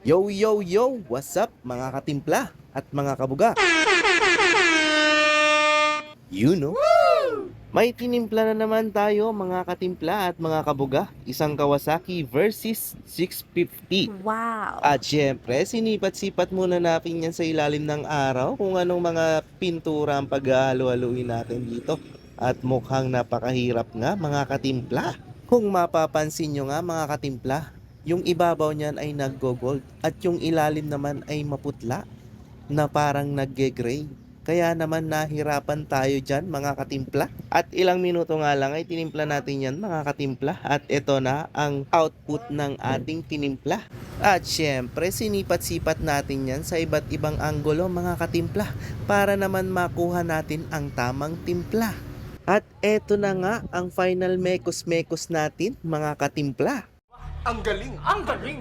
Yo, yo, yo! What's up mga katimpla at mga kabuga? You know? May tinimpla na naman tayo mga katimpla at mga kabuga. Isang Kawasaki versus 650. Wow! At syempre, sinipat-sipat muna natin yan sa ilalim ng araw kung anong mga pintura ang paghahalo-haluin natin dito. At mukhang napakahirap nga mga katimpla. Kung mapapansin nyo nga mga katimpla, yung ibabaw niyan ay naggo-gold at yung ilalim naman ay maputla na parang nagge-gray. Kaya naman nahirapan tayo dyan mga katimpla. At ilang minuto nga lang ay tinimpla natin yan mga katimpla. At ito na ang output ng ating tinimpla. At syempre sinipat-sipat natin yan sa iba't ibang anggulo mga katimpla para naman makuha natin ang tamang timpla. At eto na nga ang final mekos-mekos natin mga katimpla. Ang galing! Ang galing!